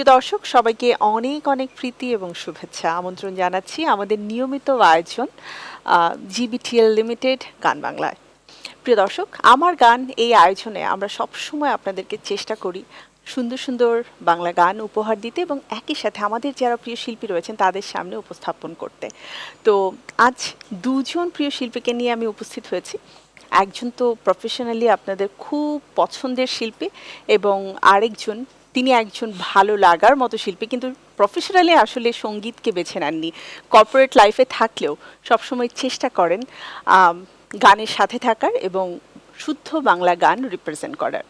প্রিয় দর্শক সবাইকে অনেক অনেক প্রীতি এবং শুভেচ্ছা আমন্ত্রণ জানাচ্ছি আমাদের নিয়মিত আয়োজন জিবিটিএল লিমিটেড গান বাংলায়। প্রিয় দর্শক, আমার গান এই আয়োজনে আমরা সবসময় আপনাদেরকে চেষ্টা করি সুন্দর সুন্দর বাংলা গান উপহার দিতে এবং একই সাথে আমাদের যারা প্রিয় শিল্পী রয়েছেন তাদের সামনে উপস্থাপন করতে। তো আজ দুজন প্রিয় শিল্পীকে নিয়ে আমি উপস্থিত হয়েছি। একজন তো প্রফেশনালি আপনাদের খুব পছন্দের শিল্পী এবং আরেকজন তিনি একজন ভালো লাগার মতো শিল্পী, কিন্তু প্রফেশনালি আসলে সঙ্গীতকে বেছে নেননি। কর্পোরেট লাইফে থাকলেও সবসময় চেষ্টা করেন গানের সাথে থাকার এবং শুদ্ধ বাংলা গান রিপ্রেজেন্ট করার।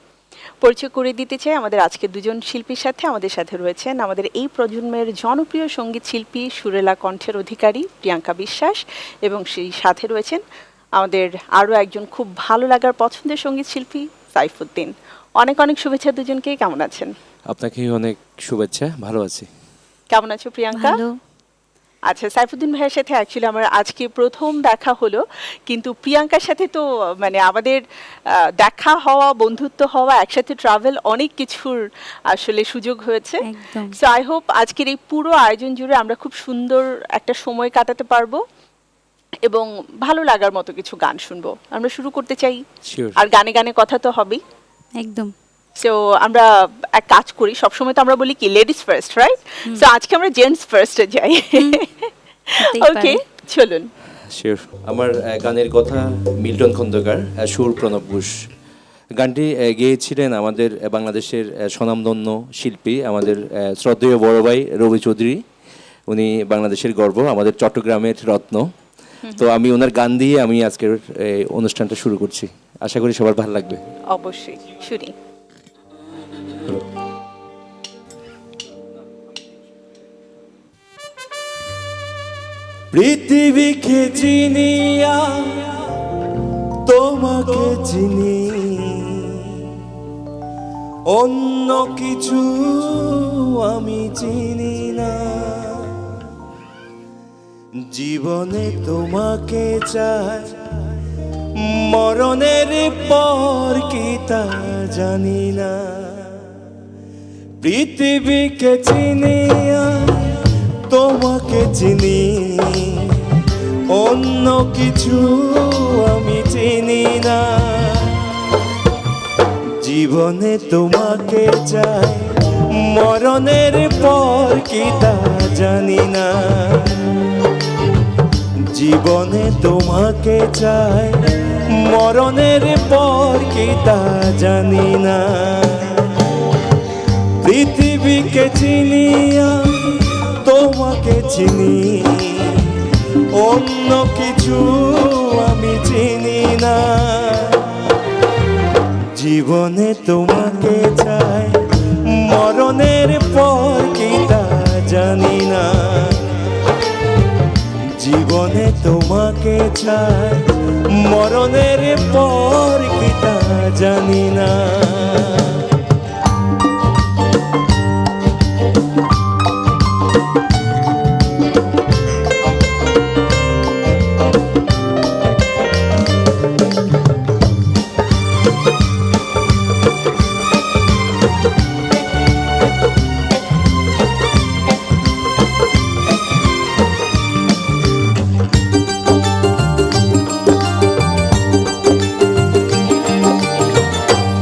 পরিচয় করে দিতে চাই আমাদের আজকে দুজন শিল্পীর সাথে। আমাদের সাথে রয়েছেন আমাদের এই প্রজন্মের জনপ্রিয় সঙ্গীত শিল্পী সুরেলা কণ্ঠের অধিকারী প্রিয়াঙ্কা বিশ্বাস, এবং সেই সাথে রয়েছেন আমাদের আরও একজন খুব ভালো লাগার পছন্দের সঙ্গীত শিল্পী সাইফুদ্দিন। অনেক অনেক শুভেচ্ছা দুজনকে। কেমন আছেন? আপনাকে অনেক শুভেচ্ছা, ভালো আছি। কেমন আছো প্রিয়াঙ্কা? ভালো। আচ্ছা, সাইফুদ্দিন ভাইয়ের সাথে অ্যাকচুয়ালি আমার আজকে প্রথম দেখা হলো, কিন্তু প্রিয়াঙ্কার সাথে তো মানে আমাদের দেখা হওয়া, বন্ধুত্ব হওয়া, একসাথে ট্রাভেল অনেক কিছুর আসলে সুযোগ হয়েছে। একদম। সো আই হোপ আজকের এই পুরো আয়োজন জুড়ে আমরা খুব সুন্দর একটা সময় কাটাতে পারবো এবং ভালো লাগার মতো কিছু গান শুনবো। আমরা শুরু করতে চাই, শিওর। আর গানে গানে কথা তো হবেই। একদম। সো আমরা এক কাজ করি, সবসময় তো আমরা বলি কি লেডিস ফার্স্ট, রাইট? সো আজকে আমরা জেন্টস ফার্স্টে যাই। ওকে, চলুন। শিওর। আমার গানের কথা মিল্টন খন্দকার, সুর প্রণব ঘোষ। গানটি গেয়েছিলেন আমাদের বাংলাদেশের স্বনামধন্য শিল্পী, আমাদের শ্রদ্ধেয় বড় ভাই রবি চৌধুরী। উনি বাংলাদেশের গর্ব, আমাদের চট্টগ্রামের রত্ন। তো আমি ওনার গান দিয়ে আমি আজকের অনুষ্ঠানটা শুরু করছি। আশা করি সবার ভালো লাগবে। অবশ্যই শুনি। পৃথিবীকে চিনিয়া তোমাকে চিনি, অন্য কিছু আমি চিনি না। জীবনে তোমাকে চাই, মরণের পর কি তা জানি না। পৃথিবীকে চিনিয়া তোমাকে চিনি, অন্য কিছু আমি চিনি না। জীবনে তোমাকে চাই, মরণের পর কি তা জানি না। জীবনে তোমাকে চাই, মরণের পর কি তা জানি না। পৃথিবীকে চিনিয়া তোমাকে চিনি, অন্য কিছু আমি চিনি না। জীবনে তোমাকে চাই, মরণের পর কি তা জানি না। জীবনে তোমাকে চাই, মরণের পর কি তা জানি না।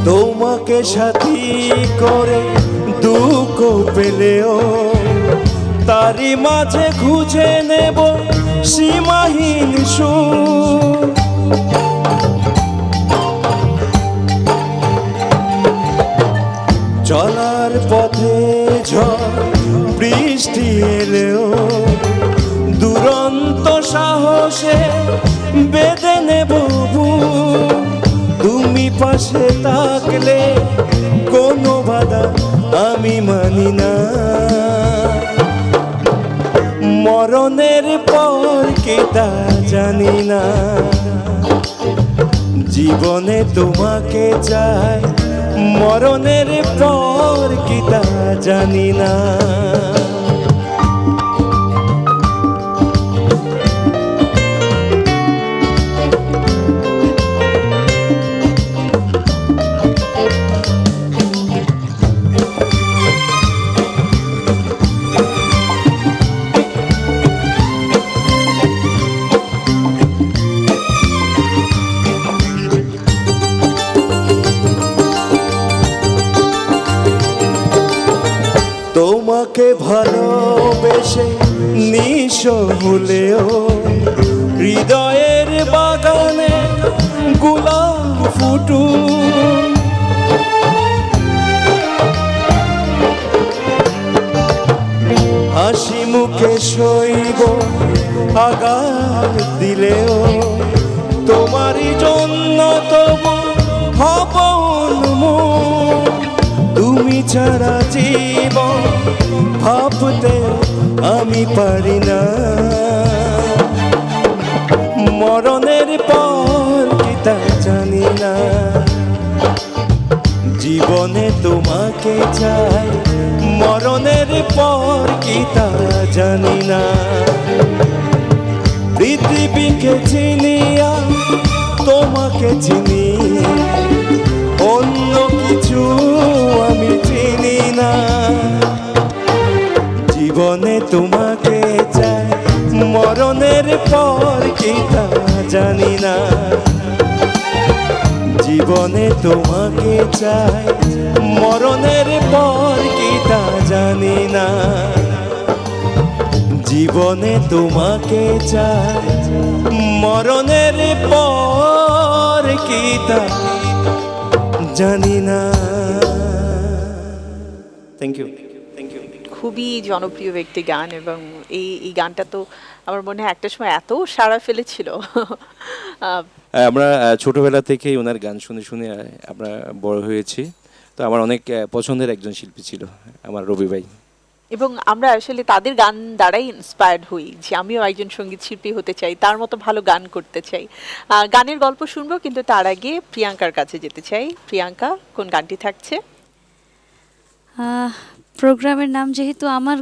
তোমাকে সাথী করে দুঃখ পেলেও তারই মাঝে খুঁজে নেব সীমাহীন সুখ। চলার পথে ঝড় বৃষ্টি এলেও দুরন্ত সাহসে বেঁধে নেব বুক। তুমি পাশে থাকলে কোনো বাধা আমি মানি না। মরণের পর কি তা জানি না। জীবনে তোমাকে চাই, মরণের পর কি তা জানি না। তোমাকে ভালোবেসে নিঃস্ব হলেও হৃদয়ের বাগানে গোলাপ ফুটু হাসি মুখে সইব আঘাত দিলেও তোমারই জন্য তবু হব উন্মুখ। তুমি ছাড়া জীবন ভাবতে আমি পারি না মরণের পর কি তা জানি না জীবনে তোমাকে চাই মরণের পর কি তা জানি না পৃথিবীকে চিনিয়া তোমাকে চিনি অন্য কিছু আমি চিনি না জীবনে তোমাকে চাই মরণের পর কি তা জানি না জীবনে তোমাকে চাই মরণের পর কি তা জানি না জীবনে তোমাকে চাই মরণের পর কি তা জানি না থ্যাংক ইউ খুবই জনপ্রিয় একটি গান এবং এই গানটা তো আমার মনে হয় একটা সময় এত সাড়া ফেলেছিল। আমরা ছোটবেলা থেকেই ওনার গান শুনে শুনে আমরা বড় হয়েছি। তো আমার অনেক পছন্দের একজন শিল্পী ছিল আমার রবি ভাই। এবং আমরা আসলে তাদের গান দ্বারাই ইন্সপায়ার্ড হই যে আমিও একজন সঙ্গীত শিল্পী হতে চাই, তার মতো ভালো গান করতে চাই। গানের গল্প শুনবো, কিন্তু তার আগে প্রিয়াঙ্কার কাছে যেতে চাই। প্রিয়াঙ্কা, কোন গানটি থাকছে? প্রোগ্রামের নাম যেহেতু আমার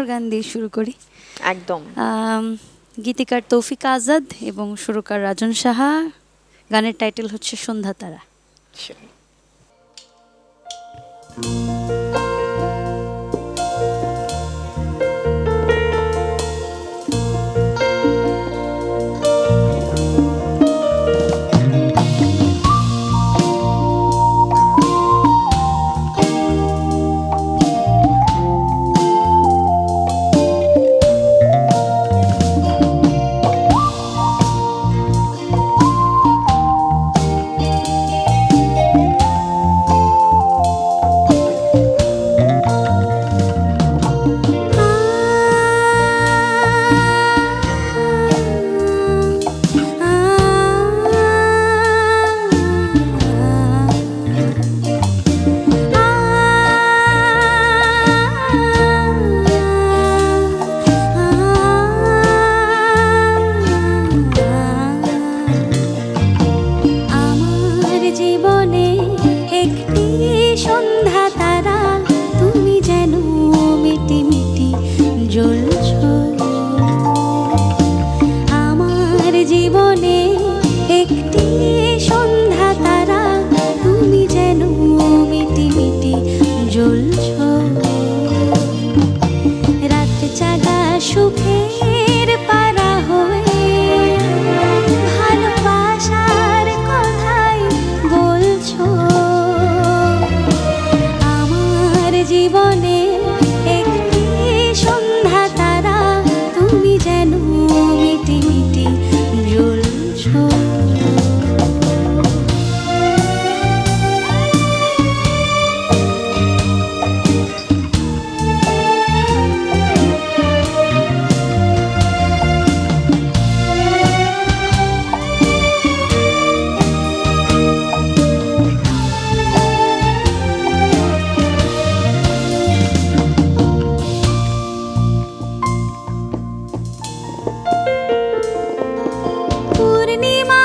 গান দিয়ে শুরু করি। একদম। গীতিকার তৌফিক আজাদ এবং সুরকার রাজন সাহা। গানের টাইটেল হচ্ছে সন্ধ্যা তারা। পূর্ণিমা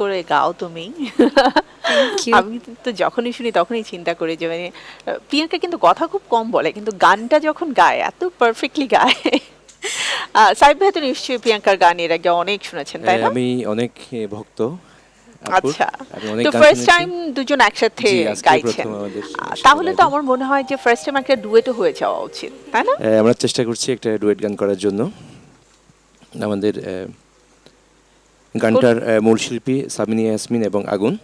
করে গাও তুমি। you. আমি তো যখনই শুনি তখনই চিন্তা করি যে মানে প্রিয়াঙ্কা কিন্তু কথা খুব কম বলে, কিন্তু গানটা যখন গায় এত পারফেক্টলি গায়। সাইব ভাই তো নিশ্চয়ই প্রিয়াঙ্কার গান এর আগে অনেক শুনেছেন, তাই না? আমি অনেক ভক্ত আপুর। আচ্ছা, আমি অনেক তো গান ফার্স্ট শুনেছি। টাইম দুজন একসাথে জি, আজকে গাইছেন। প্রথম আমাদের তাহলে তো সাথে আমার মনে হয় যে ফার্স্ট টাইম একটা ডুয়েটও হয়ে যাওয়া উচিত, তাই না? আমরা চেষ্টা করছি একটা ডুয়েট গান করার জন্য। আমাদের গানটার মূল শিল্পী সাবিনা ইয়াসমিন এবং আগুন।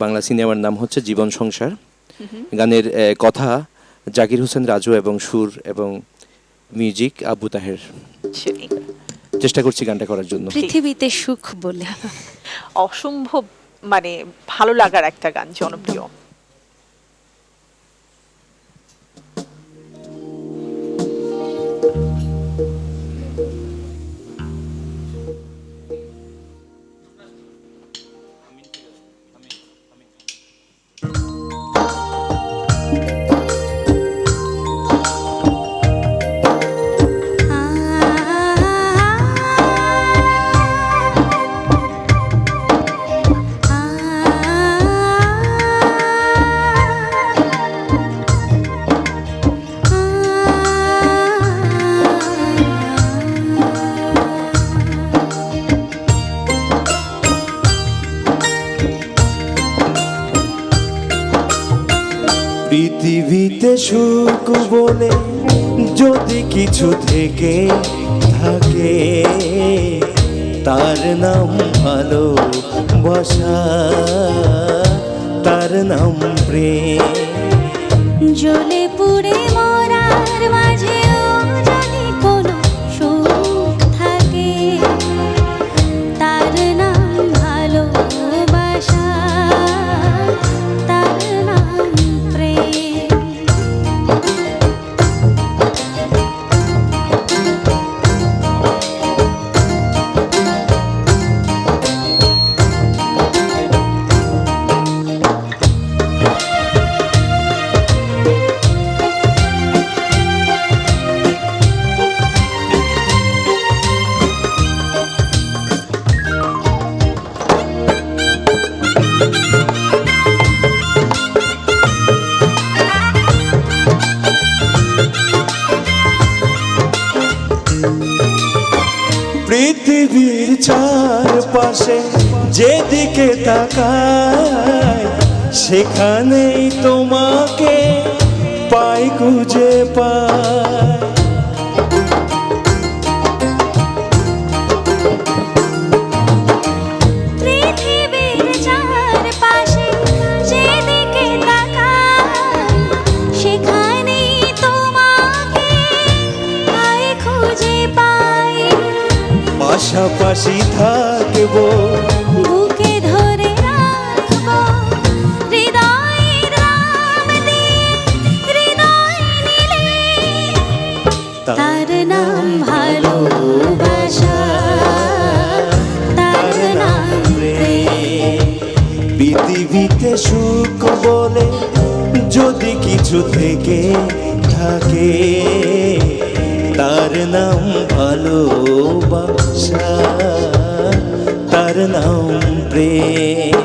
বাংলা সিনেমার নাম হচ্ছে জীবন সংসার। গানের কথা জাকির হোসেন রাজু এবং সুর এবং মিউজিক আবু তাহের। সেই চেষ্টা করছি গানটা করার জন্য। পৃথিবীতে সুখ বলে। অসম্ভব মানে ভালো লাগার একটা গান, জনপ্রিয়। পৃথিবীতে সুখ বলে যদি কিছু থেকে থাকে, তার নাম ভালোবাসা, তার নাম প্রেম। জ্বলে পুড়ে মরার মাঝেও যদি কোনো সুখ থাকে, তার নাম ভালোবাসা, তার নাম প্রেম। পৃথিবীর চারপাশে যেদিকে তাকাই, সেখানেই তোমাকে পাই, খুঁজে পাই। পৃথিবীর চারপাশে যেদিকে তাকাই, সেখানেই তোমাকে পাই, খুঁজে পাই। পাশাপাশি থাকবো, বুকে ধরে রাখবো, হৃদয়ের নাম দিয়ে হৃদয় নিলে, তার নাম ভালোবাসা, তার নাম প্রেম। পৃথিবীতে সুখ বলে যদি কিছু থেকে থাকে, তার নাম ভালোবাসা, তার নাম প্রেম।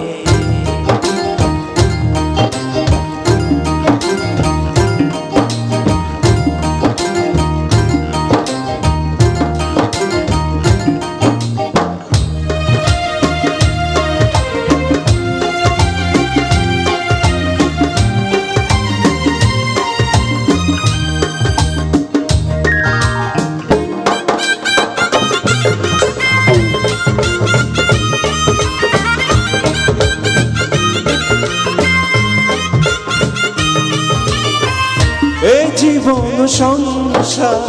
এই জীবন সংসার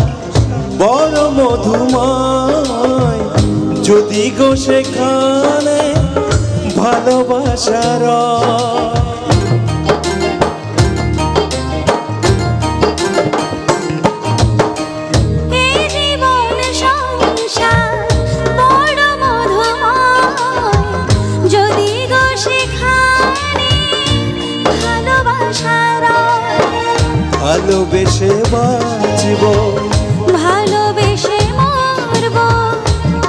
বড় মধুময়, যদি গো সেখানে ভালোবাসার এই জীবন সংসার বড় মধুময়, যদি গো সেখানে ভালোবাসার ভালোবেসে বাঁচব, ভালোবেসে মরব,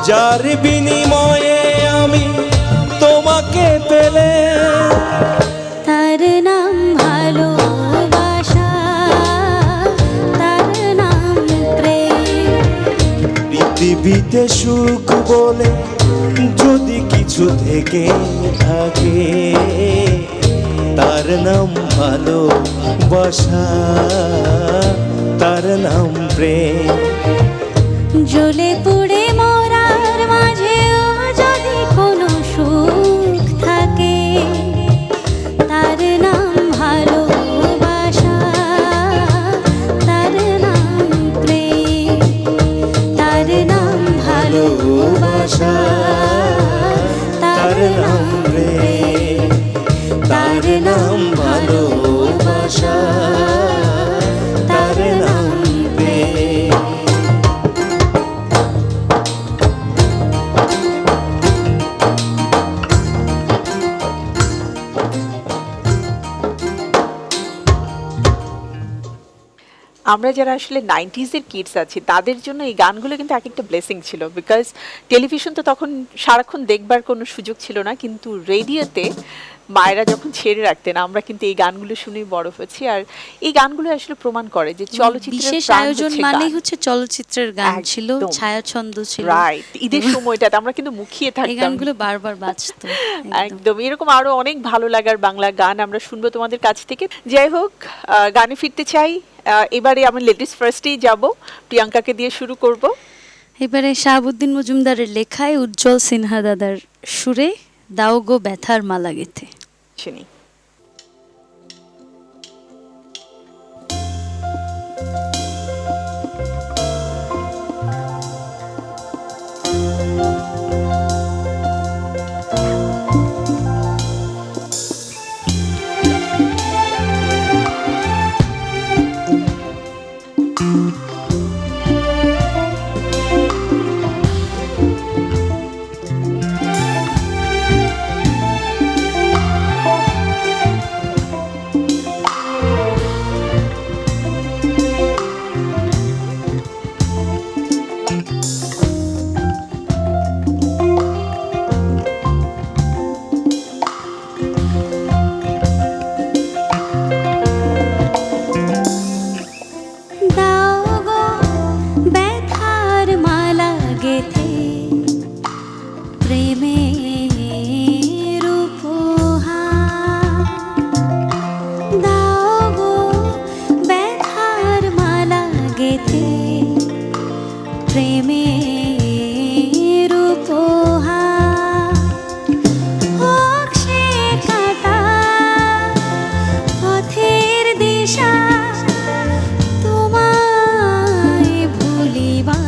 যার বিনিময়ে আমি তোমার পৃথিবীতে সুখ বলে যদি কিছু থেকে থাকে, তার নাম ভালোবাসা, তার নাম প্রেম। জ্বলে পুড়ে মরার মাঝেও যদি কোনো সুখ থাকে, তার নাম ভালোবাসা, তার নাম প্রেম, তার নাম ভালোবাসা, তার নাম প্রেম, তার নাম ভালোবাসা, তার নাম প্রেম। আমরা যারা আসলে 90s এর কিডস আছি তাদের জন্য এই গানগুলো কিন্তু এক একটা ব্লেসিং ছিল, বিকজ টেলিভিশন তো তখন সারাক্ষণ দেখবার কোনো সুযোগ ছিল না, কিন্তু রেডিওতে মায়েরা যখন ছেড়ে রাখতেন আমরা কিন্তু এই গানগুলো শুনেই বড় হয়েছি। আর এই গানগুলো আসলে প্রমাণ করে যে চলচ্চিত্রের বিশেষ প্রাণ আয়োজন হচ্ছে মানেই গান। হচ্ছে চলচ্চিত্রের গান ছিল, একদম। ছায়াছন্দ ছিল, রাইট, ঈদের সময়টাতে আমরা কিন্তু মুখিয়ে এই থাকতাম। গানগুলো বারবার বাজতো। একদম। একদম এরকম আরো অনেক ভালো লাগার বাংলা গান আমরা শুনবো তোমাদের কাছ থেকে। যাই হোক, গানে ফিরতে চাই। এবারে আমি লেডিস ফার্স্টেই যাব, প্রিয়াঙ্কাকে দিয়ে শুরু করব। এবারে শাহাবুদ্দিন মজুমদারের লেখায় উজ্জ্বল সিনহা দাদার সুরে দাও গো ব্যথার মালা গেথে। শুনি। দাও গো ব্যথার মালা গেথে, প্রেমের উপহার। দাও গো ব্যথার মালা গেথে, প্রেমের উপহার। হোক সে কাঁটা পথের দিশা, তোমায় ভুলিবার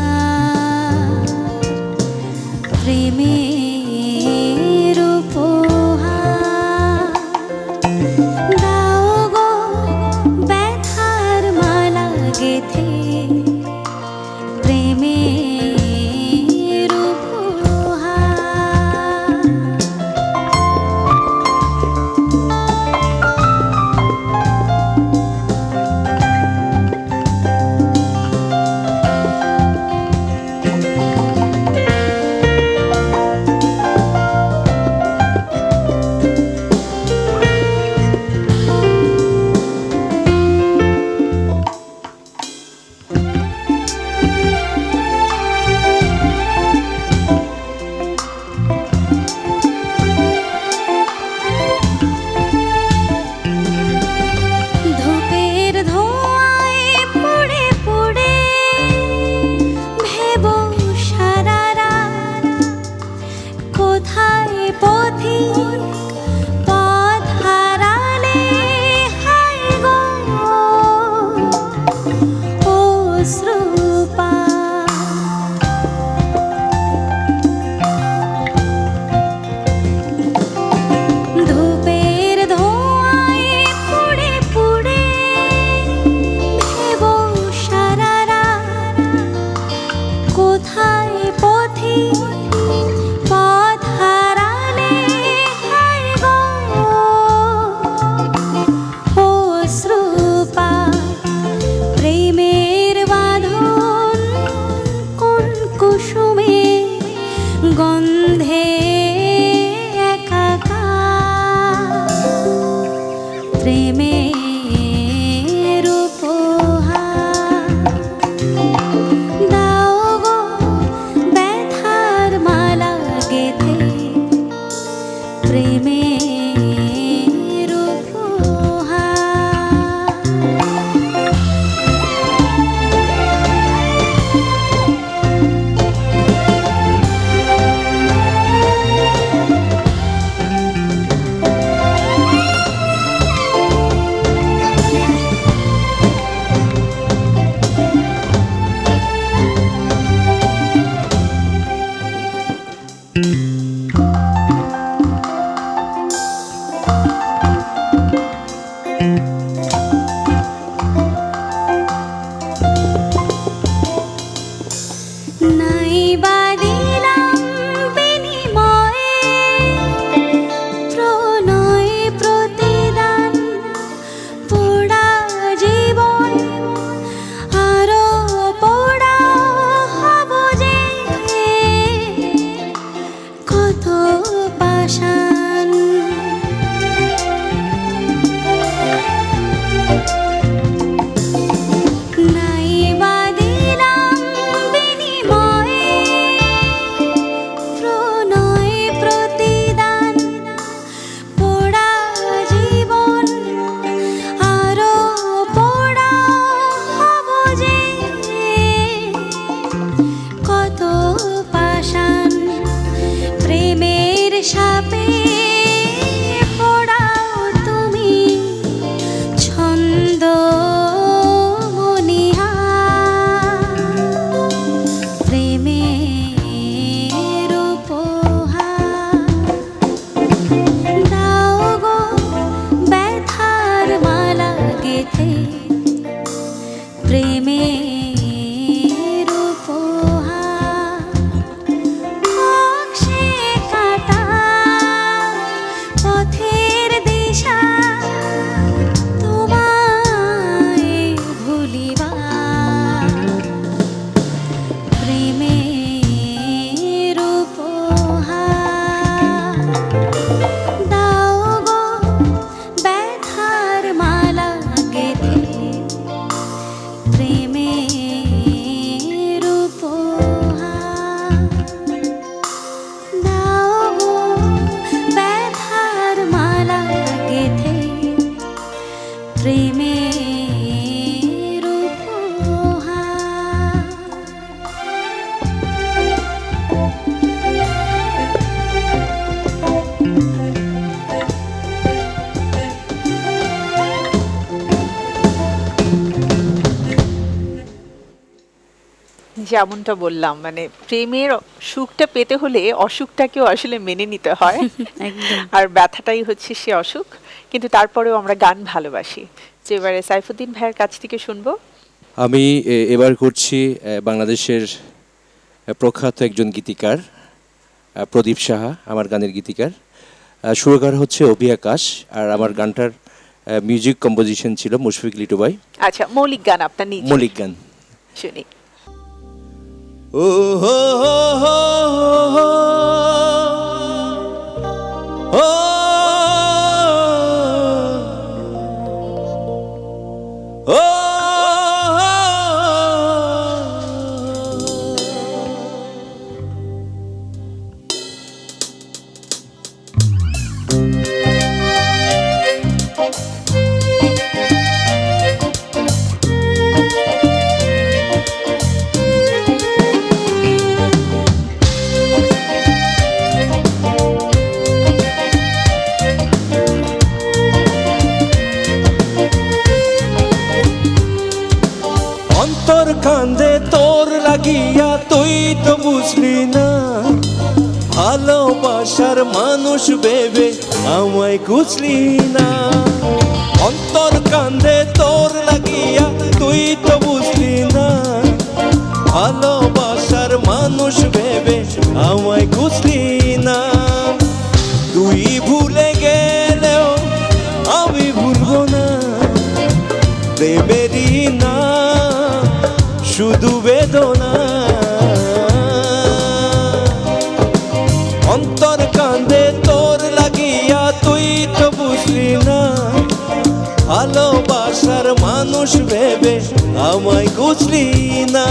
প্রেমের উপহার। দাও গো ব্যথার মালা গেথে, প্রেমের উপহার। ধূপের ধোঁয়ায় পুড়ে পুড়ে ভেবো সারা রাত, কোথায় পথিক পথ হারালে হায় গো অশ্রুপাত। ধূপের ধোঁয়ায় পুড়ে পুড়ে ভেবো সারা রাত, কোথায় পথিক পথ হারালে হায় গো অশ্রুপাত। প্রেমের বাঁধন কোন কুসুমে গন্ধে একাকার, প্রেমের উপহার। দাও গো ব্যথার নাই বা দিলাম বিনিময়ে প্রণয় প্রতিদান, পোড়া জীবন আরো পোড়া হব যে, কত পাষাণ। নাই বা দিলাম বিনিময়ে প্রণয় প্রতিদান, পোড়া জীবন আরো পোড়া হব যে, কত পাষাণ। প্রেমের শাপে পোড়াও তুমি ছন্দ মনিহা, প্রেমের উপহার দাও গো ব্যথার মালা গেথে, প্রেমের উপহার। নকশে কাটা পথের দিশা তোমায় ভুলিবার, প্রেমের উপহার দাও গো ব্যথার মালা গেথে, প্রেমের উপহার দাও গো ব্যথার মালা গেথে, প্রেমের উপহার। যেমনটা বললাম, মানে প্রেমের সুখটা পেতে হলে অসুখটাকেও আসলে মেনে নিতে হয়। একদম। আর ব্যথাটাই হচ্ছে সে অসুখ, কিন্তু তারপরেও আমরা গান ভালোবাসি। তো এবারে সাইফুদ্দিন ভাইয়ের কাছ থেকে শুনবো। আমি এবার করছি বাংলাদেশের প্রখ্যাত একজন গীতিকার প্রদীপ সাহা, আমার গানের গীতিকার। সুরকার হচ্ছে অভি আকাশ, আর আমার গানটার মিউজিক কম্পোজিশন ছিল মুশফিক লিটু ভাই। আচ্ছা, মৌলিক গান আপনার নিজে মৌলিক গান। শুনি। ও হো হো হো হো হো ও অন্তর কান্দে তোর লাগিয়া, তুই তো বুঝলি না, ভালোবাসার মানুষ ভেবে আমায় খুঁজলি না। অন্তর কান্দে তোর লাগিয়া, তুই তো বুঝলি না, ভালোবাসার মানুষ ভেবে আমায় খুঁজলি না। তুই ভুলে গেলেও আমি ভুলবো না, প্রেমেরই না শুধু বেদনা। অন্তর কান্দে তোর লাগিয়া, তুই তো বুঝলি না, ভালোবাসার মানুষ ভেবে আমায় খুঁজলি না।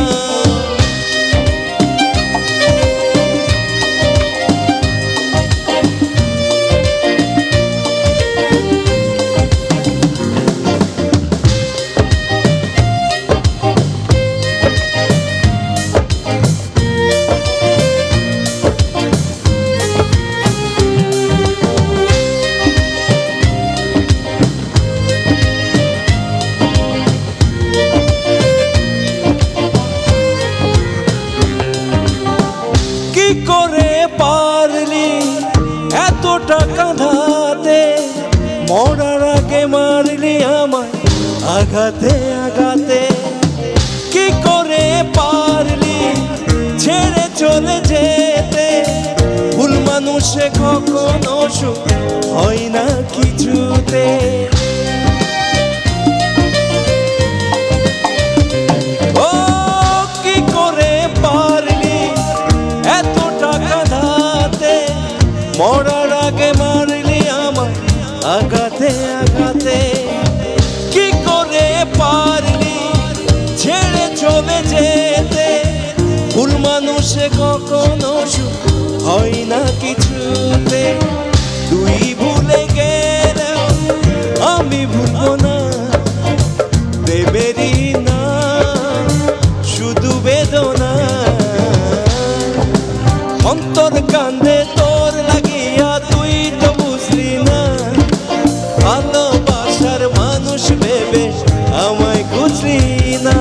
আঘাতে আঘাতে কি করে পারলি ছেড়ে চলে যেতে? ভুল মানুষে কখনো সুখ হয় না কিছুতে। ও কি করে পারলি এত টাকা ধাতে? মরার আগে মারলি আমায় আঘাতে আঘাতে। কি করে পারলি ছেড়ে চলে যেতে? ভুল মানুষে কখনো সুখ হয় না কিছুতে। তুই ভুলে গেলেও আমি ভুলবো না, দেবেরই না শুধু বেদনা। অন্তর কান্দে তোর লাগিয়া, তুই তো বুঝলি না। ভালোবাসার মানুষ ভেবে আমায় খুঁজলি না।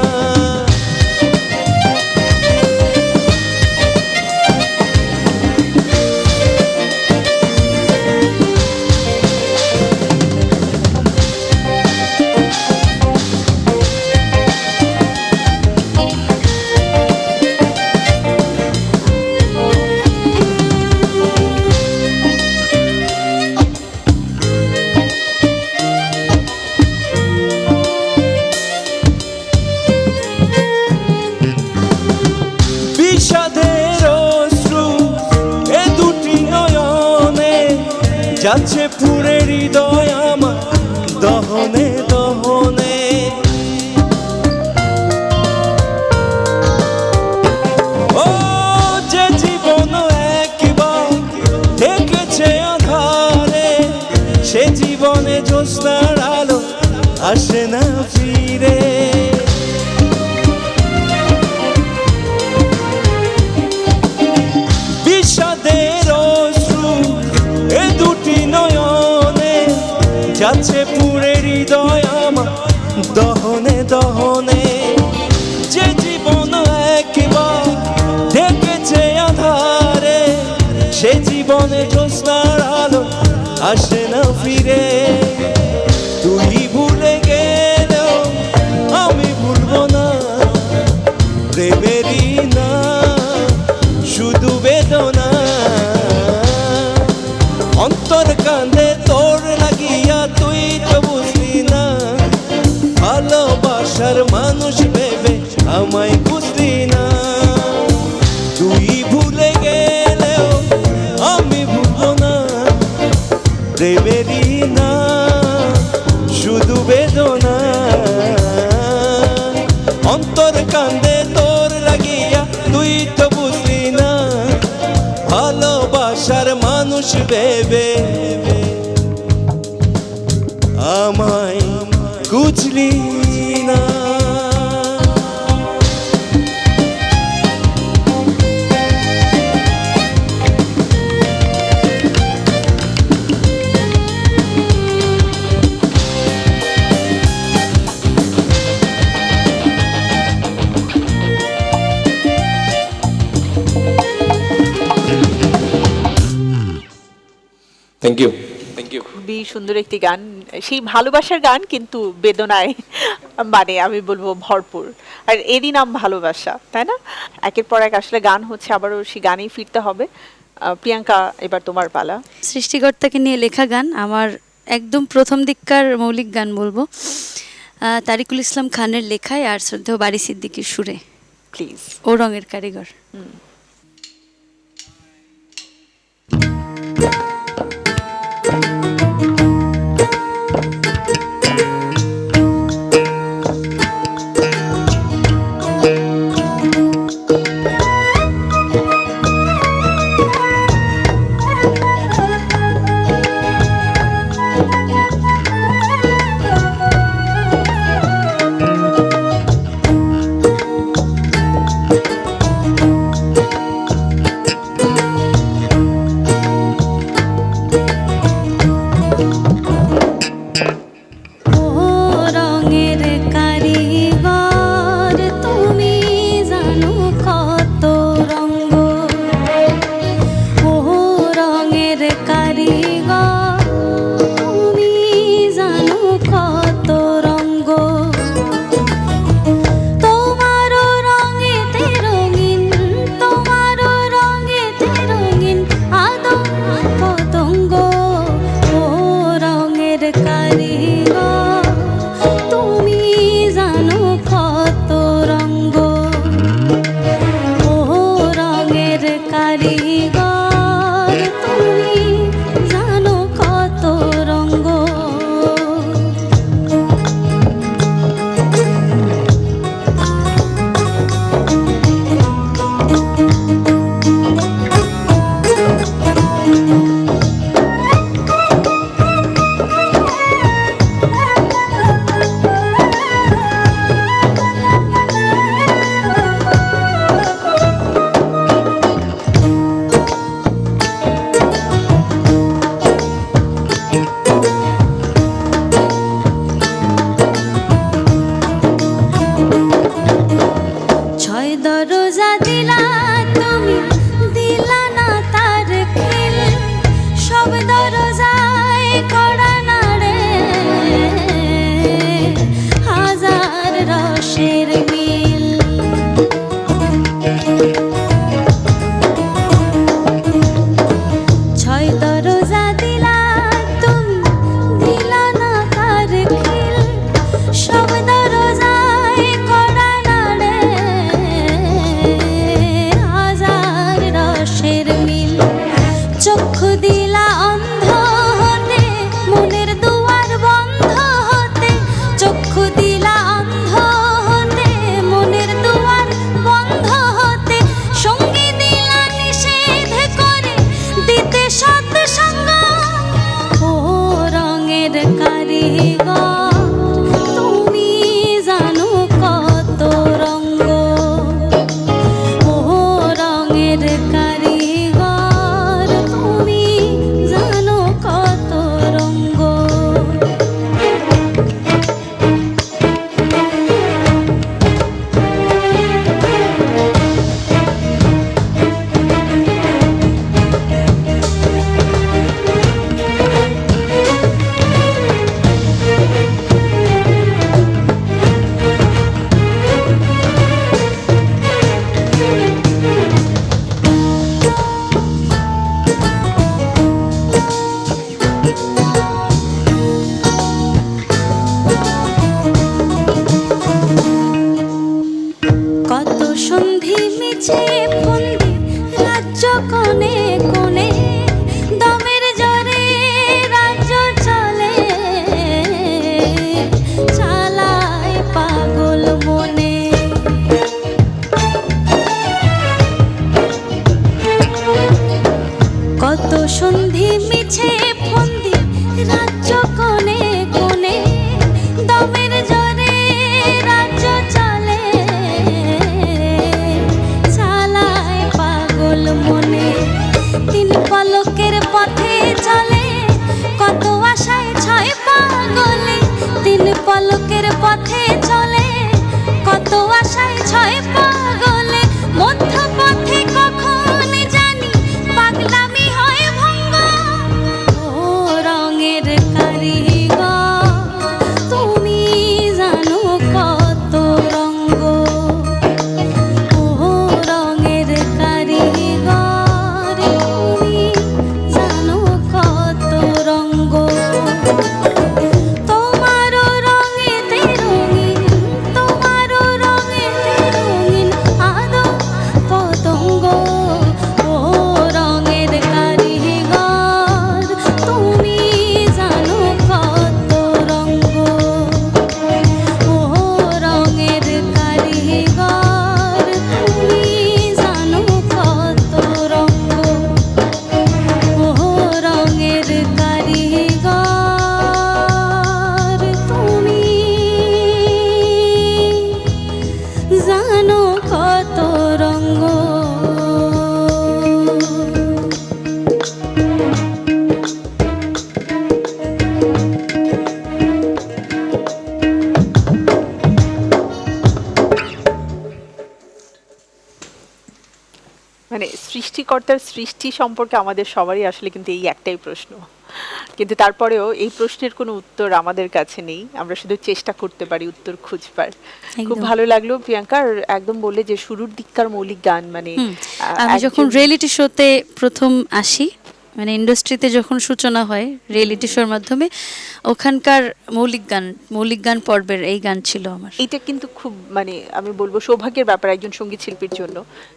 বিষাদের অশ্রু এ দুটি নয়নে যাচ্ছে পুরে হৃদয় আমার দহনে দহনে। ও যে জীবন একবার থেকেছে আধারে, সে জীবনে জ্যোৎস্নার আলো আসে না ফিরে। বিষাদের অশ্রু এ দুটি নয়নে যাচ্ছে পুরে হৃদয় আমার দহনে দহনে। যে জীবন একবার দেখেছে আধারে, সে জীবনে জ্যোৎস্নার আলো আসে না ফিরে। তুই ভুলে গেলেও আমি ভুলবো না, প্রেমেরই না শুধু বেদনা। অন্তর কান্দে তোর লাগিয়া, তুই তো বুঝলি না। ভালোবাসার মানুষ ভেবে আমায় খুঁজলি না। তুই ভুলে গেলেও আমি ভুলবো না, প্রেমেরই না শুধু বেদনা। অন্তর কান্দে তোর লাগিয়া, তুই তো বুঝলি না। ভালোবাসার মানুষ ভেবে আমায় খুঁজলি না। Thank you. খুবই সুন্দর একটি গান, সেই ভালোবাসার গান কিন্তু বেদনায় মানে আমি বলবো ভরপুর। আর এরই নাম ভালোবাসা, তাই না? একের পর এক আসলে গান হচ্ছে, আবারও সেই গানেই ফিরতে হবে। প্রিয়াঙ্কা, এবার তোমার পালা। সৃষ্টিকর্তাকে নিয়ে লেখা গান, আমার একদম প্রথম দিককার মৌলিক গান বলবো। তারিকুল ইসলাম খানের লেখায় আর শ্রদ্ধেয় বারি সিদ্দিকীর সুরে, প্লিজ। ও রঙের কারিগর। কারিগর তুমি জানো কত রঙ্গ ও রঙের কারিগর তুমি জানো কত রঙ্গ ছয় দরজা দিলা তুমি দিলা না তার খিল সব দরজায় কড়া নাড়ে হাজার রসের মিল ছয় দরজা দিলা তুমি দিলা না তার খিল সব দরজায় কড়া নাড়ে হাজার রসের মিল চক্ষু দিলা অন্ধ হতে মনের দুয়ার বন্ধ হতে চক্ষু দিলা অন্ধ হতে মনের দুয়ার বন্ধ হতে সঙ্গী দিলা নিষেধ করে দিতে সৎসঙ্গ ও রঙের কারিগর তুমি জানো কত রঙ্গ ও রঙের কারিগর তুমি জানো কত রঙ্গ কত সন্ধি মিছে ফন্দি রাজ্য কোণে কোণে দমের জোরে রাজ্য চলে চালায় পাগল মনে কত সন্ধি মিছে ফন্দি রাজ্য কোণে কোণে দমের জোরে রাজ্য চলে চালায় পাগল মনে তিন পলকের পথে চলে কত আশায় ছয় পাগলে তিন পলকের পথে চলে কত আশায় ছয় পাগলে মধ্য পথে কখন জানি পাগলামি হয় ভঙ্গ ও রঙের কারিগর তুমি জানো কত রঙ্গ ও রঙের কারিগর তুমি জানো কত রঙ্গ তোমারও রঙেতে রঙিন তোমারও রঙেতে রঙিন আদো পতঙ্গ ও রঙের কারিগর তুমি জানো কত রঙ্গ ও রঙের কারিগর তুমি জানো কত রঙ্গ ও রঙের কারিগর তুমি জানো কত রঙ্গ মানে সৃষ্টিকর্তার সৃষ্টি সম্পর্কে আমাদের সবারই আসলে কিন্তু এই একটাই প্রশ্ন, কিন্তু তারপরেও এই প্রশ্নের কোনো উত্তর আমাদের কাছে নেই, আমরা শুধু চেষ্টা করতে পারি উত্তর খুঁজবার। খুব একদম। ভালো লাগলো প্রিয়াঙ্কা, আর একদম বললে যে শুরুর দিককার মৌলিক গান মানে আমি যখন রিয়েলিটি শোতে প্রথম আসি মানে ইন্ডাস্ট্রিতে যখন সূচনা হয় রিয়েলিটি শোর মাধ্যমে, ওখানকার মৌলিক গান পর্বের এই গান ছিল আমার। এটা কিন্তু খুব মানে আমি বলবো সৌভাগ্যের ব্যাপার একজন সঙ্গীত শিল্পীর জন্য,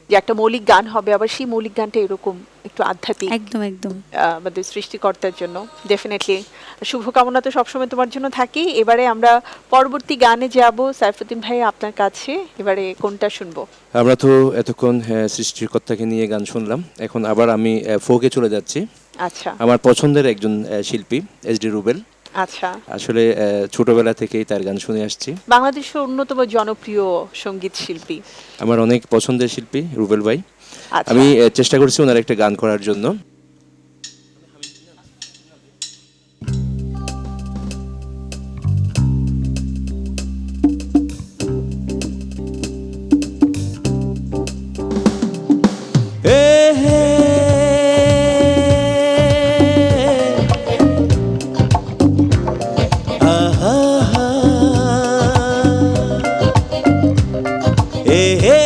যে একটা মৌলিক গান হবে, আবার সেই মৌলিক গানটা এরকম একটু আধ্যাত্মিক। একদম একদম। আমাদের সৃষ্টিকর্তার জন্য ডেফিনেটলি শুভকামনা তো সবসময় তোমার জন্য থাকি। এবারে আমরা পরবর্তী গানে যাব। সাইফুদ্দিন ভাই, আপনার কাছে এবারে কোনটা শুনবো? আমরা তো এতক্ষণ সৃষ্টিকর্তাকে নিয়ে গান শুনলাম, এখন আবার আমি ফোকে চলে যাচ্ছি। আচ্ছা আমার পছন্দের একজন শিল্পী এস.ডি. রুবেল। আচ্ছা, আসলে ছোটবেলা থেকেই তার গান শুনে আসছি। বাংলাদেশের অন্যতম জনপ্রিয় সঙ্গীত শিল্পী, আমার অনেক পছন্দের শিল্পী রুবেল ভাই। আচ্ছা আমি চেষ্টা করছি ওনার একটা গান করার জন্য। এ হে আহা হা এ হে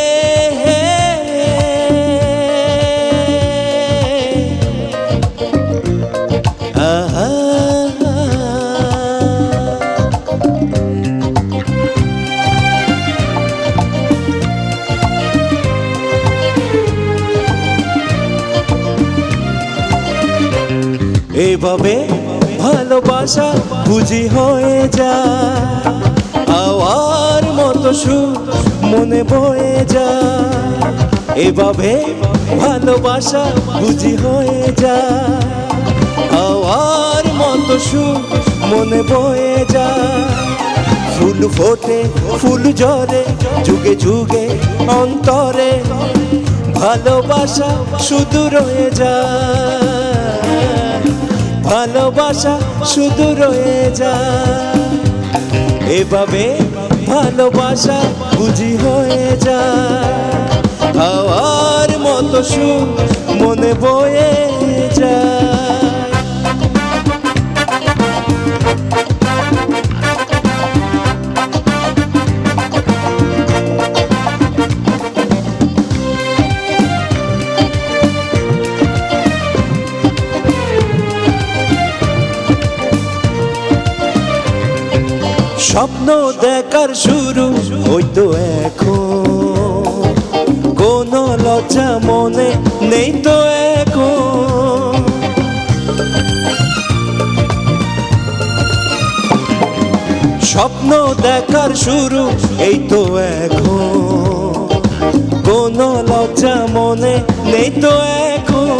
হে আহা এভাবে ভালোবাসা বুঝি হয়ে যায়, আওয়ার মতো সুর মনে বয়ে যায়। এভাবে ভালোবাসা বুঝি হয়ে যায়, আওয়ার মতো সুর মনে বয়ে যায়। ফুল ফোটে ফুল ঝরে যুগে যুগে অন্তরে, ভালোবাসা শুধু রয়ে যায়, ভালোবাসা শুধু রয়ে যায়। এভাবে ভালোবাসা বুঝি হয়ে যায়, হাওয়ার মতো সুর মনে বয়ে যায়। স্বপ্ন দেখার শুরু হইতো এখন, কোন লজ্জা মনে নেই তো এখন। স্বপ্ন দেখার শুরু এই তো এখন, কোন লজ্জা মনে নেই তো এখন।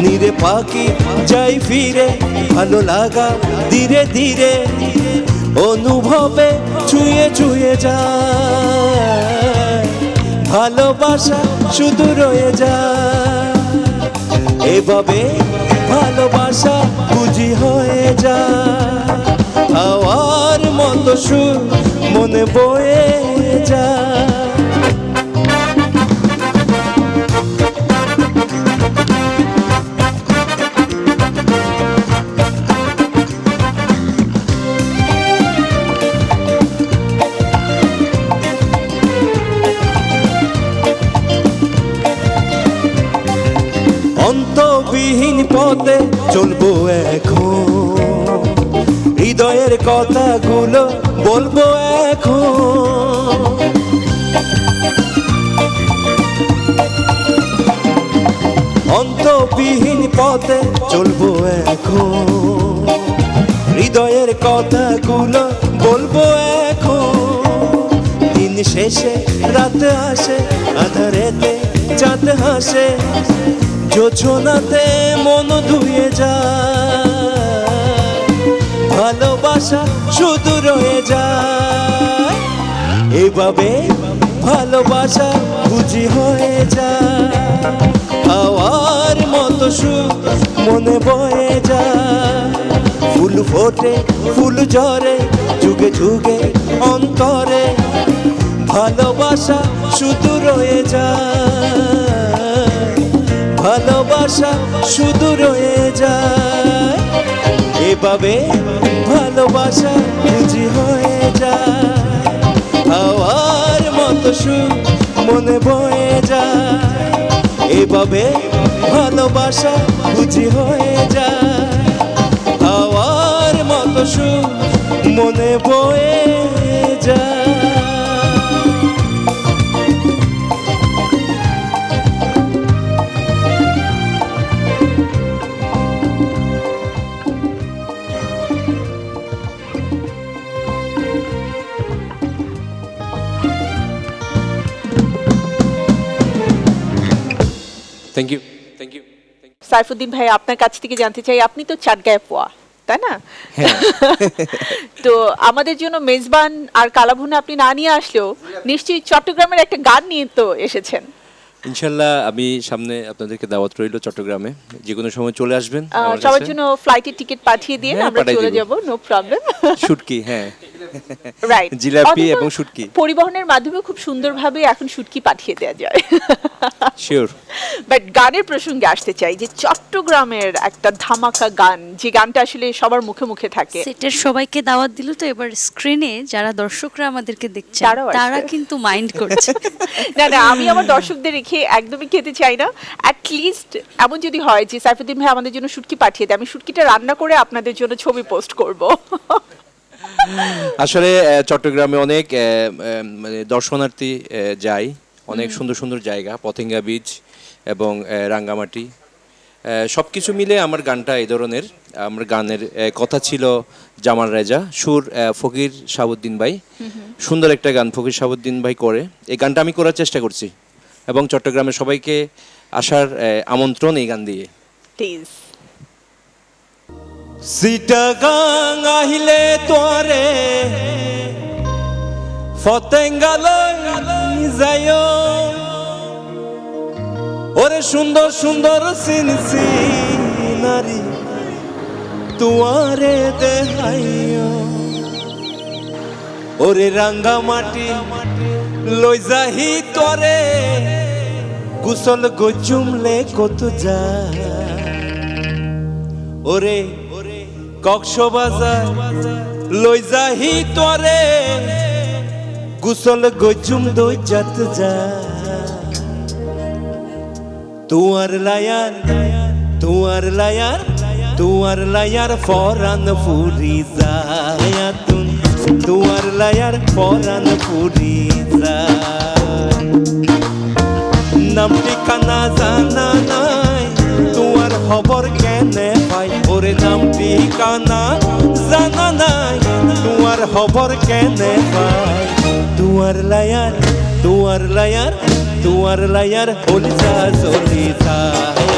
নিরে পাখি যাই ফিরে, ভালো লাগা ধীরে ধীরে অনুভবে ছুঁয়ে ছুঁয়ে যায়, ভালোবাসা শুধু রয়ে যায়। এভাবে ভালোবাসা বুঝি হয়ে যায়, হাওয়ার মতো সুর মনে বয়ে যায়। অন্তবিহীন পথে চলবো এখন, হৃদয়ের কথাগুলো বলবো এখন। অন্তবিহীন পথে চলবো এখন, হৃদয়ের কথাগুলো বলবো এখন। দিন শেষে রাত আসে, আধারেতে চাঁদ হাসে, জোছনাতে মন ধুয়ে যায়, ভালোবাসা শুধু রয়ে যায়। এভাবে ভালোবাসা বুঝি হয়ে যায়, হাওয়ার মতো সুর মনে বয়ে যায়। ফুল ফোটে ফুল ঝরে যুগে যুগে অন্তরে, ভালোবাসা শুধু রয়ে যায়, ভালোবাসা শুধু রয়ে যায়। এভাবে ভালোবাসা বুঝি হয়ে যায়, হাওয়ার মতো সুর মনে বয়ে যায়। এভাবে ভালোবাসা বুঝি হয়ে যায় হাওয়ার মতো সুর মনে বয়ে যায় thank you thank you Saifuddin ভাই আপনার কাছ থেকে জানতে চাই, আপনি তো চাটগাঁয়ে পোয়া, তাই না? হ্যাঁ। তো আমাদের জন্য মেজবান আর কালাভুনা আপনি না নিয়ে আসলেও নিশ্চয়ই চট্টগ্রামের একটা গান নিয়ে তো এসেছেন। ইনশাল্লাহ আমি সামনে আপনাদেরকে দাওয়াত রইল চট্টগ্রামে, যে কোনো সময় চলে আসবেন আমার সবার কাছে। জন্য ফ্লাইটের টিকিট পাঠিয়ে দিয়ে হ্যাঁ, আমরা পাঠিয়ে চলে দিব। যাব, নো প্রবলেম। শুটকি, হ্যাঁ, রাইট, জিলাপি এবং শুটকি। পরিবহনের মাধ্যমে খুব সুন্দরভাবে এখন শুটকি পাঠিয়ে দেওয়া যায়। শিওর। বাট গানের প্রসঙ্গে আসতে চাই, যে চট্টগ্রামের একটা ধামাকা গান, যে গানটা আসলে সবার মুখে মুখে থাকে। সেটের সবাইকে দাওয়াত দিল, তো এবার স্ক্রিনে যারা দর্শকরা আমাদেরকে দেখছে তারাও আসবে। তারা কিন্তু মাইন্ড করছে। না না, আমি আমার দর্শকদের রেখে একদমই খেতে চাই না। অ্যাটলিস্ট এমন যদি হয় যে সাইফুদ্দিন ভাই আমাদের জন্য শুটকি পাঠিয়ে দেয়, আমি শুটকিটা রান্না করে আপনাদের জন্য ছবি পোস্ট করব। আসলে চট্টগ্রামে অনেক মানে দর্শনার্থী যায়, অনেক সুন্দর সুন্দর জায়গা, পতেঙ্গা বিচ এবং রাঙ্গামাটি, সব কিছু মিলে আমার গানটা এই ধরনের। আমার গানের কথা ছিল জামাল রেজা, সুর ফকির শাহাবুদ্দিন ভাই। সুন্দর একটা গান ফকির শাহাবুদ্দিন ভাই করে, এই গানটা আমি করার চেষ্টা করছি এবং চট্টগ্রামের সবাইকে আসার আমন্ত্রণ এই গান দিয়ে। প্লিজ। চিটাগাং আহিলে তোরে ফতেঙ্গালৈ যায় ওরে সুন্দর সুন্দর সিনসিনারি তুয়ারে দেহাইও ওরে রাঙ্গামাটি লই যাহি তোরে গুসল গজুমলে কত যা ওরে কক্সবাজার লই যাহি তোরে গুসল গজুম দই যাত যা তুয়ার লায়ার তুয়ার লায়ার তুয়ার লায়ার ফরান ফুরি যায় তুয়ার লায়ার ফরান ফুরি যায় নাম ঠিকানা জানা নাই তুয়ার খবর কেনে পাই ওরে নাম ঠিকানা জানা নাই তুয়ার খবর কেনে পাই তুয়ার লায়ার তুয়ার লায়ার তুয়ার লায়ার হল যা চলি যায়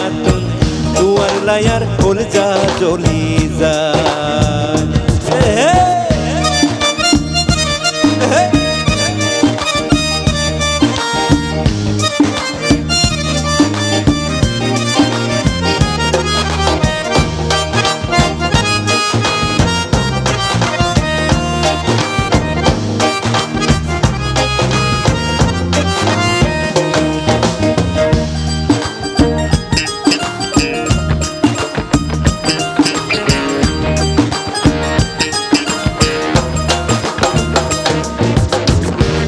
তুয়ার লায়ার হল যা চলি যায়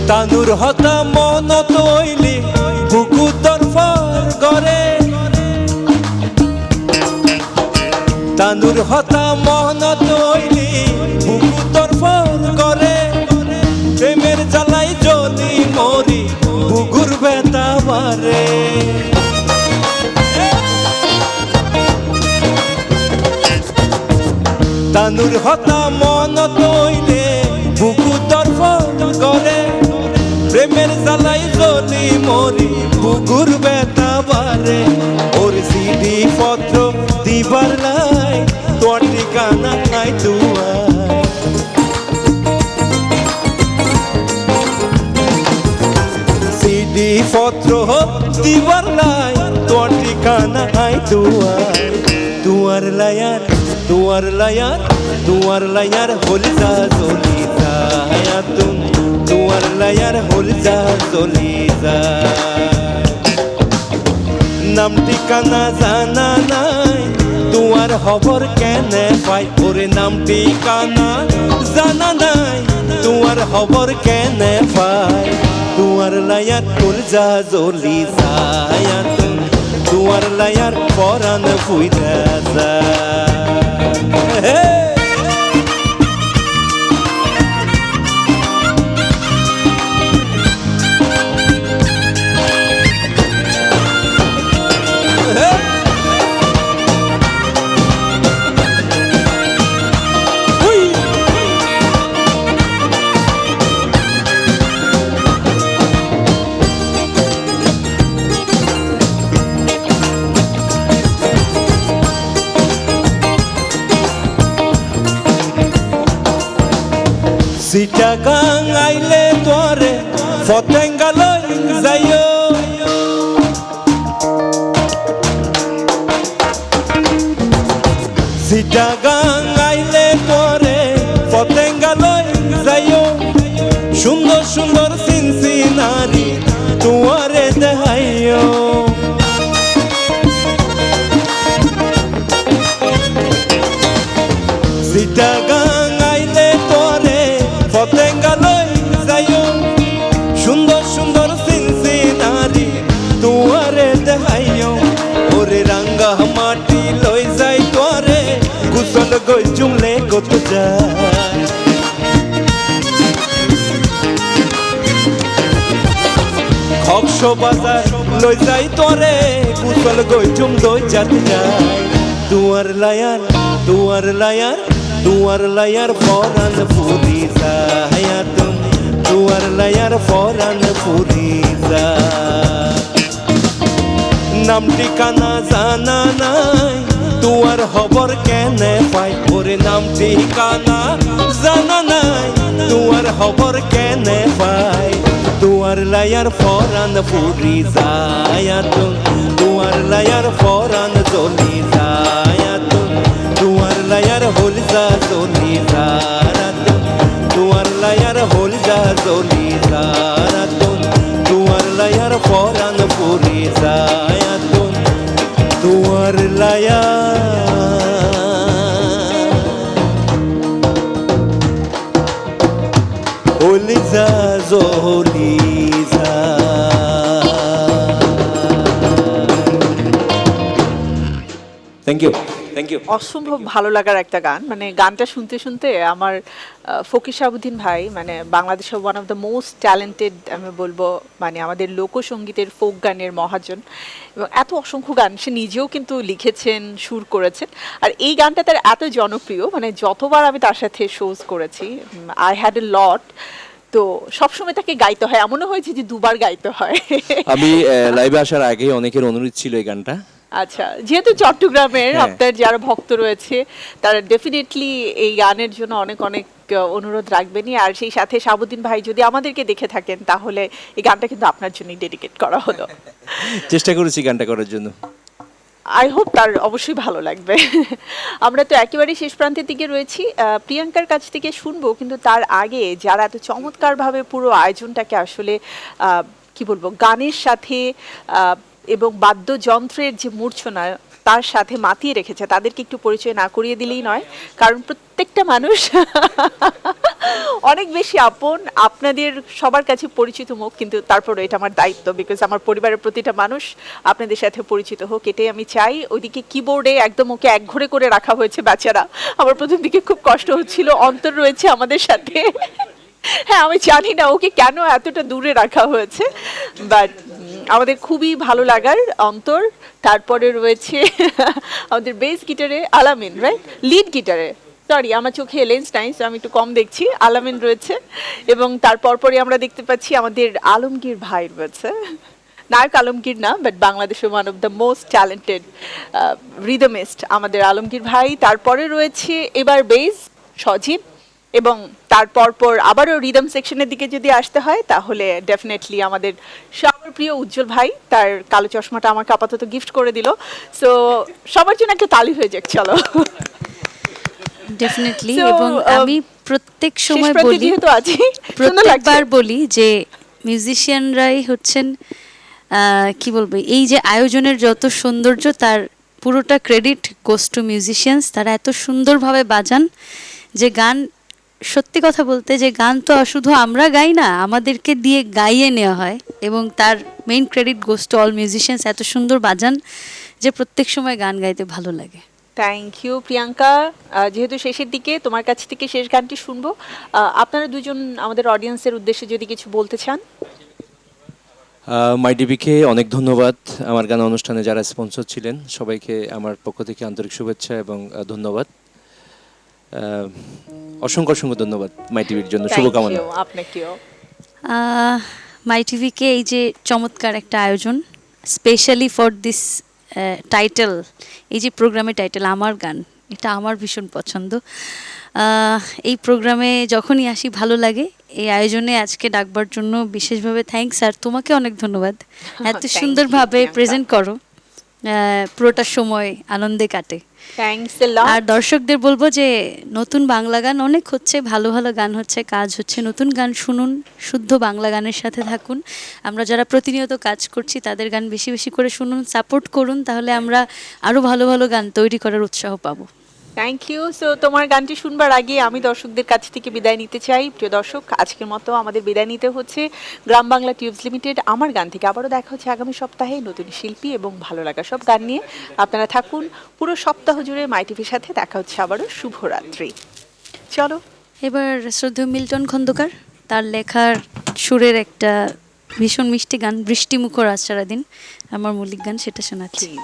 তানুর হতা মন তৈলি বুকু তরফর গরে তানুর হতা মন তৈলি বুকু তরফর গরে প্রেমের জ্বালাই যদি মরি বুগুর বেতা বারে তানুর হতা মন তৈলে বুকু তরফর গরে প্রেমের জ্বালাই জলি মরি বুগুর বেতা বারে ওর সিডি পত্র দিবার লাই তোর ঠিকানা নাই তুয়ার সিডি পত্র দিবার লাই তোর ঠিকানা নাই তুয়ার তুয়ার লায়ার তুয়ার লায়ার তুয়ার লায়ার হল যা চলি যায় তুয়ার লায়ার হল যা চলি যায় নাম ঠিকানা জানা নাই তুয়ার খবর কেনে পাই ওরে নাম ঠিকানা জানা নাই তুয়ার খবর কেনে পাই তুয়ার লায়ার হল যা চলি যায় দুয়ার লায়ার পরাণ ফুইরা যায় চিটাগাং আইলে তোরে ফতেঙ্গালই যাইও চিটাগাং আইলে তোরে ফতেঙ্গালই যাইও সুন্দর সুন্দর সিনসিনারি তোরে দেখাইও চিটাগাং আইলে তোরে ফতেঙ্গালই যাইও সুন্দর সুন্দর সিনসিনারি তোরে দেখাইও ওরে রাঙ্গা মাটি লই যাই তোরে কুশল গই জুমলে কত যায় খকশ বাজার লই যাই তোরে কুশল গই জুম দই যাতে যায় দুয়ার লায়ার দুয়ার লায়ার দুয়ার লায়ার ফরান ফুরি যায় তুমি দুয়ার লায়ার ফরান ফুরি যায় নাম ঠিকানা জানা নাই দুয়ার খবর কেনে পাই ওরে নাম ঠিকানা জানা নাই দুয়ার খবর কেনে পাই দুয়ার লায়ার ফরান ফুরি যায় তুমি দুয়ার লায়ার ফরান চলি যায় তুমি দুয়ার লায়ার হল যা চলি যারাত দুয়ার লায়ার হল যা চলি যারাত দুয়ার লায়ার ফরান ফুরি যায় দুয়ার লায়ার হল যা চলি থ্যাংক ইউ থ্যাংক ইউ অসম্ভব ভালো লাগার একটা গান, মানে গানটা শুনতে শুনতে আমার ফকির শাহাবুদ্দিন ভাই মানে বাংলাদেশের one of the most talented আমি বলবো, মানে আমাদের লোকসঙ্গীতের ফোক গানের মহাজন, এবং এত অসংখ্য গান সে নিজেও কিন্তু লিখেছেন, সুর করেছেন। আর এই গানটা তার এত জনপ্রিয়, মানে যতবার আমি তার সাথে শোজ করেছি, আই হ্যাড এ লট, তো সবসময় তাকে গাইতে হয়, এমনও হয়েছে যে দুবার গাইতে হয়। আমি লাইভে আসার আগে অনেকের অনুরোধ ছিল এই গানটা। আচ্ছা, যেহেতু চট্টগ্রামের হ্যাঁ। আপনার যারা ভক্ত রয়েছে তারা ডেফিনেটলি এই গানের জন্য অনেক অনেক অনুরোধ রাখবেনই। আর সেই সাথে শাহাবুদ্দিন ভাই যদি আমাদেরকে দেখে থাকেন তাহলে এই গানটা কিন্তু আপনার জন্যই ডেডিকেট করা হলো। চেষ্টা করেছি গানটা করার জন্য। আই হোপ তার অবশ্যই ভালো লাগবে। আমরা তো একেবারেই শেষ প্রান্তের দিকে রয়েছি, প্রিয়াঙ্কার কাছ থেকে শুনবো, কিন্তু তার আগে যারা এত চমৎকারভাবে পুরো আয়োজনটাকে আসলে কি বলবো গানের সাথে এবং বাদ্যযন্ত্রের যে মূর্ছনা তার সাথে মাতিয়ে রেখেছে তাদেরকে একটু পরিচয় না করিয়ে দিলেই নয়, কারণ প্রত্যেকটা মানুষ অনেক বেশি আপন, আপনাদের সবার কাছে পরিচিত মুখ, কিন্তু তারপরে এটা আমার দায়িত্ব, বিকজ আমার পরিবারের প্রতিটা মানুষ আপনাদের সাথে পরিচিত হোক, এটাই আমি চাই। ওইদিকে কিবোর্ডে একদম ওকে একঘরে করে রাখা হয়েছে বেচারা, আমার প্রথম দিকে খুব কষ্ট হচ্ছিল। অন্তর রয়েছে আমাদের সাথে, হ্যাঁ আমি জানি না ওকে কেন এতটা দূরে রাখা হয়েছে, বাট আমাদের খুবই ভালো লাগার অন্তর। তারপরে রয়েছে আমাদের বেস গিটারে আলামিন, রাইট, লিড গিটারে, সরি আমার চোখে লেন্স নাই তো আমি একটু কম দেখছি, আলামিন রয়েছে, এবং তারপর পরে আমরা দেখতে পাচ্ছি আমাদের আলমগীর ভাই রয়েছে, নায়ক আলমগীর না, বাট বাংলাদেশের one of the most talented rhythmist আমাদের আলমগীর ভাই। তারপরে রয়েছে এবার বেস সজীব, এবং তারপর পর আবারও রিদম সেকশনের দিকে যদি আসতে হয় তাহলে ডেফিনেটলি আমাদের সবার প্রিয় উজ্জ্বল ভাই, তার কালো চশমাটা আমাকে আপাতত গিফট করে দিল, সো সবার জন্য একটা তালি হয়ে যাক চলো। ডেফিনেটলি। So, এবং আমি প্রত্যেক সময় শেষ প্রান্তে বলি, যেহেতু আছি, সুন্দর লাগছে। প্রত্যেকবার বলি যে মিউজিশিয়ানরাই হচ্ছেন কি বলবো, এই যে আয়োজনের যত সৌন্দর্য তার পুরোটা ক্রেডিট গোস টু মিউজিশিয়ানস। তারা এত সুন্দরভাবে বাজান যে গান সত্যি কথা বলতে যে গান তো শুধু আমরা গাই না, আমাদেরকে দিয়ে গাইয়ে নেওয়া হয় এবং তার main credit goes to all musicians. এত সুন্দর বাজান যে প্রত্যেক সময় গান গাইতে ভালো লাগে। Thank you Priyanka. যেহেতু শেষের দিকে তোমার কাছ থেকে শেষ গানটি শুনবো, আপনারা দুজন আমাদের অডিয়েন্সের উদ্দেশ্যে যদি কিছু বলতে চান। মাই টিভিকে অনেক ধন্যবাদ, আমার গান অনুষ্ঠানে যারা স্পন্সর ছিলেন সবাইকে আমার পক্ষ থেকে আন্তরিক শুভেচ্ছা এবং ধন্যবাদ। অসংখ্য অসংখ্য ধন্যবাদ মাই টিভির জন্য, Thank শুভকামনা। you, আপনাকেও। মাই টিভিকে এই যে চমৎকার একটা আয়োজন, স্পেশালি ফর দিস টাইটেল, এই যে প্রোগ্রামের টাইটেল আমার গান, এটা আমার ভীষণ পছন্দ। এই প্রোগ্রামে যখনই আসি ভালো লাগে। এই আয়োজনে আজকে ডাকবার জন্য বিশেষভাবে থ্যাঙ্কস, আর তোমাকে অনেক ধন্যবাদ। এত Thank you, সুন্দরভাবে প্রিয়াঙ্কা। প্রেজেন্ট করো, পুরোটা সময় আনন্দে কাটে। থ্যাংকস এ লট। আর দর্শকদের বলবো যে নতুন বাংলা গান অনেক হচ্ছে, ভালো ভালো গান হচ্ছে, কাজ হচ্ছে, নতুন গান শুনুন, শুদ্ধ বাংলা গানের সাথে থাকুন। আমরা যারা প্রতিনিয়ত কাজ করছি তাদের গান বেশি বেশি করে শুনুন, সাপোর্ট করুন, তাহলে আমরা আরও ভালো ভালো গান তৈরি করার উৎসাহ পাবো। Thank you. সো তোমার গানটি শুনবার আগে আমি দর্শকদের কাছ থেকে বিদায় নিতে চাই। প্রিয় দর্শক, আজকের মতো আমাদের বিদায় নিতে হচ্ছে গ্রাম বাংলা টিউবস লিমিটেড আমার গান থেকে। আবারও দেখা হচ্ছে আগামী সপ্তাহে নতুন শিল্পী এবং ভালো লাগা সব গান নিয়ে। আপনারা থাকুন পুরো সপ্তাহ জুড়ে মাই টিভির সাথে। দেখা হচ্ছে আবারও। শুভরাত্রি। চলো এবার শ্রদ্ধেয় মিল্টন খন্দকার, তার লেখার সুরের একটা ভীষণ মিষ্টি গান বৃষ্টিমুখর আজ সারাদিন, আমার মৌলিক গান, সেটা শোনাচ্ছি। প্লিজ।